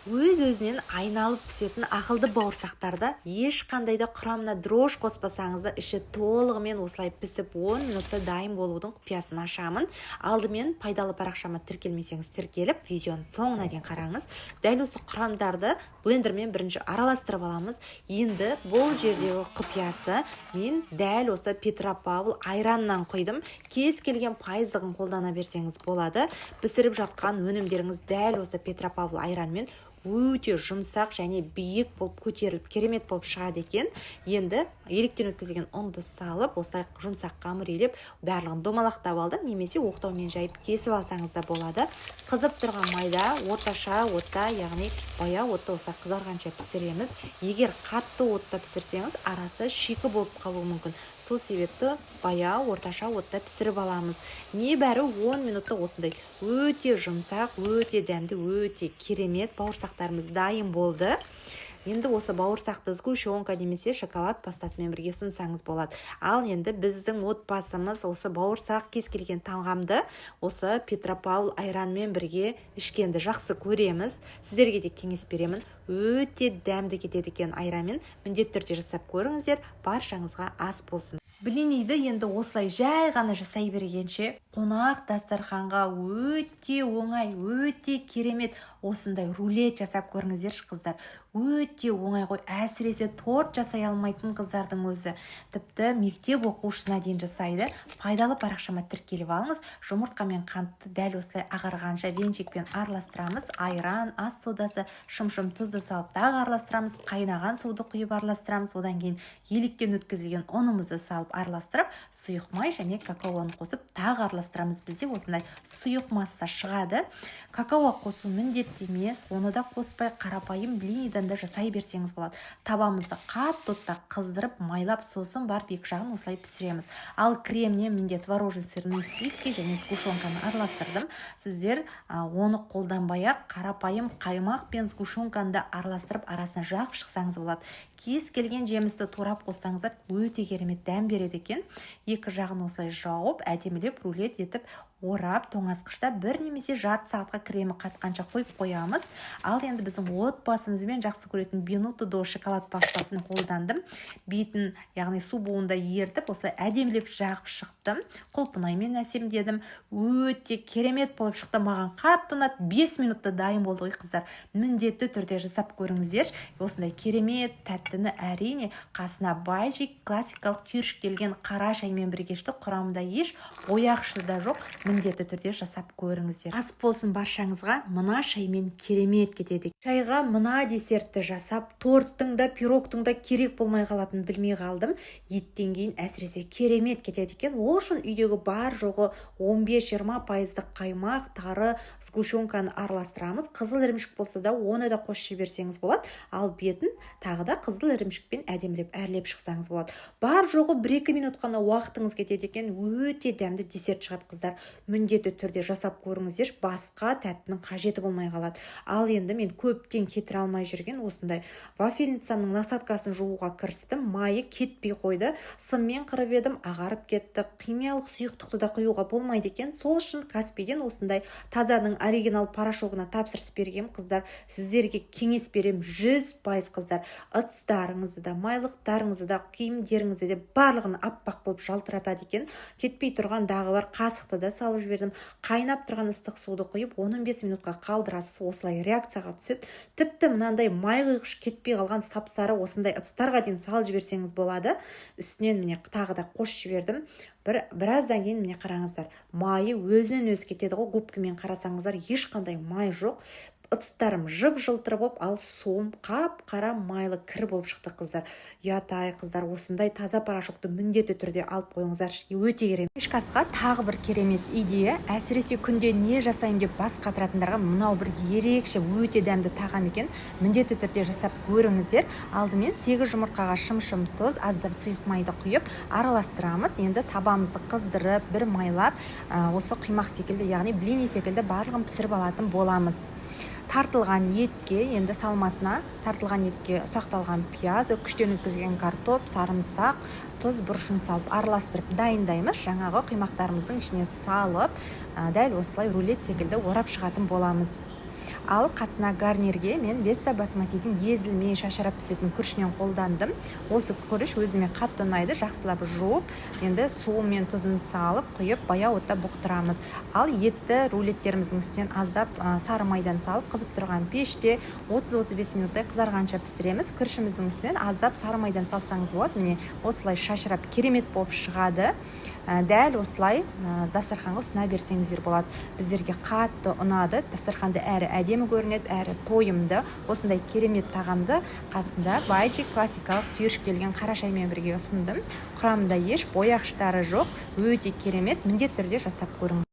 Өз-өзінен айналып пісетін ақылды бауырсақтарды ешқандай да құрамына дрожь қоспасаңыз да іші толығымен осылай пісіп 10 минутта дайын болудың құпиясын ашамын. Алдымен пайдалы парақшама тіркелмесеңіз тіркеліп, видеоның соңына дейін қараңыз. Дәл осы құрамдарды блендермен бірінші араластырып аламыз. Енді бұл жердегі құпиясы мен дәл осы Петропавл айраннан құйдым. Кез келген пайыздығын қолдана берсеңіз болады. Пісіріп жатқан өнімдеріңіз дәл осы Петропавл айранмен өте жұмсақ және биік болып көтеріліп керемет болып шығады екен. Енді електен өткізген ұнды салып, осылай жұмсақ қамыр елеп, барлығын домалақтап алдым, немесе оқтаумен жайып кесіп алсаңыз да болады. Қызып тұрған майда орташа отта, яғни баяу отта осылай қызарғанша пісіреміз. Егер қатты отта пісірсеңіз, арасы шикі болып қалуы мүмкін. Сол себепті баяу орташа отта пісіріп аламыз. Небәрі 10 минутта осындай өте жұмсақ, өте дәмді, өте керемет бауырсақтарымыз дайын болды. Енді осы бауырсақты сгущенка немесе шоколад пастасымен бірге ұсынсаңыз болады. Ал енді біздің отбасымыз осы бауырсақ кез келген тағамды осы Петропавл айранмен бірге ішкенді жақсы көреміз. Сіздерге де кеңес беремін. Өте дәмді кетеді екен айранмен. Міндетті түрде жасап көріңіздер, баршаңызға ас болсын. Блиниді енді осылай жай ғана жасай бергенше, қонақ дастарханға өте оңай, өте керемет осындай рулет жасап көріңіздерші қыздар. Өте оңай ғой, әсіресе торт жасай алмайтын қыздардың өзі, тіпті мектеп оқушысына дейін жасайды. Пайдалы парақшама тіркеліп алыңыз. Жұмыртқа мен қантты дәл осылай ағарғанша венчикпен араластырамыз. Айран, ас содасы, шым-шым тұзды салып тағы араластырамыз. Қайнаған суды құйып араластырамыз. Одан кейін еліктен өткізілген ұнымызды салып араластырып, сұйық май және какаоны қосып тағы араластырамыз. Бізде осындай сұйық масса шығады. Какао қосу міндетті емес, оны да қоспай қарапайым блинидан да жасай берсеңіз болады. Табамызды қатты отта қыздырып, майлап, сосын барып екі жағын осылай пісіреміз. Ал кремне менде творожный сырный сливки және сгущенканы араластырдым. Сіздер оны қолданбай-ақ қарапайым қаймақ пен сгущенканы да араластырып арасына жағып шықсаңыз болады. Кез келген жемісті турап қоссаңыздар өте керемет дәм береді екен. Екі жағын осылай жауып, әдемілеп рулет етіп, орап, тоңазытқышта бір немесе жарты сағатқа кремі қатқанша қойып қоямыз. Ал енді біздің отбасымызбен жақсы көретін Бенуто до шоколад пастасын қолдандым. Бетін, яғни су буында ертіп, осылай әдемілеп жағып шықтым. Құлпынаймен әсемдедім. Өте керемет болып шықты. Маған қатты ұнады. 5 минутта дайын болды ғой қыздар. Міндетті түрде жасап көріңіздер. Осындай керемет тәттіні әрине қасына бальжик, классикалық түйіршіктелген қара шаймен бірге ішті. Құрамында еш бояғышы да жоқ. Міндетті түрде жасап көріңіздер. Ас болсын баршаңызға. Мына шаймен керемет кетеді. Шайға мына десертті жасап, торттың да, пирогтың да керек болмай қалатын білмей қалдым. Еттен кейін әсіресе керемет кетеді екен. Ол үшін үйдегі бар жоғы 15-20% қаймақ, тары, сгущенканы араластырамыз. Қызыл ірімшік болса да, оны да қосып жіберсеңіз болады. Ал бетін тағы да қызыл ірімшікпен әдемілеп әрлеп шықсаңыз болады. Бар жоғы 1-2 минут қана уақытыңыз кетеді екен. Өте дәмді десерт шығады қыздар. Міндетті түрде жасап көріңіздер, басқа тәттінің қажеті болмай қалады. Ал енді мен көптен кетіре алмай жүрген осындай вафельницаның насадкасын жууға кірістім. Майы кетпей қойды. Сыммен қырып едім, ағарып кетті. Химиялық сұйықтықты да құюға болмайды екен. Сол үшін Каспийден осындай тазаның оригинал порошогына тапсырыс берген қыздар. Сіздерге кеңес берем 100% қыздар. Ыдыстарыңызды да, майлықтарыңызды да, киімдеріңізді де барлығын аппақ болып жалтыратады екен. Кетпей тұрған дағы бар қасықты да салып жібердім. Қайнап тұрған ыстық суды құйып 15 минутқа қалдырасыз. Осылай реакцияға түседі. Тіпті мынандай май құйғыш кетпей қалған сапсары осындай ыдыстарға дейін салып жіберсеңіз болады. Үстінен міне тағы да қосып жібердім. Біраздан кейін міне қараңыздар. Майы өзінен өзі кетеді ғой. Губкамен қарасаңыздар ешқандай май жоқ. Ыдыстарым жып-жылтыр болып, ал суым қап-қара майлы кір болып шықты қыздар. Ұятай қыздар, осындай таза порошокты міндетті түрде алып қойыңыздар. Өте керемет. Кешкі асқа тағы бір керемет идея. Әсіресе күнде не жасайым деп бас қатыратындарға мынау бір ерекше өте дәмді тағам екен. Міндетті түрде жасап көріңіздер. Алдымен 8 жұмыртқаға шым-шым тұз, аздап сұйық майды құйып араластырамыз. Енді табамызды қыздырып, бір майлап, осы қимақ секілді, яғни блини секілді барлығын пісіріп алатын боламыз. Тартылған етке, енді салмасына тартылған етке ұсақталған пияз, үкіштен өткізген картоп, сарымсақ, тұз, бұрышын салып араластырып дайындаймыз. Жаңағы қимақтарымыздың ішіне салып, дәл осылай рулет секілді орап шығатын боламыз. Ал қасына гарнирге мен Vesta басматидің езілмей шашырап пісетін күрішінен қолдандым. Осы күріш өзіме қатты ұнайды. Жақсылап жуып, енді суы мен тұзын салып, құйып, баяу отта бұқтырамыз. Ал етті рулеттеріміздің үстінен аздап сары майдан салып, қызып тұрған пеште 30-35 минуттай қызарғанша пісіреміз. Күрішіміздің үстінен аздап сары майдан салсаңыз болады. Міне осылай шашырап керемет болып шығады. Дәл осылай дастарханға ұсына берсеңіздер болады. Біздерге қатты ұнады. Дастарханды әрі әдемі көрінеді, әрі тойымды. Осындай керемет тағамды қасында Байчи классикалық түйіршіктелген қара шаймен бірге ұсындым. Құрамында еш бояғыштары жоқ. Өте керемет, міндетті түрде жасап көріңіз.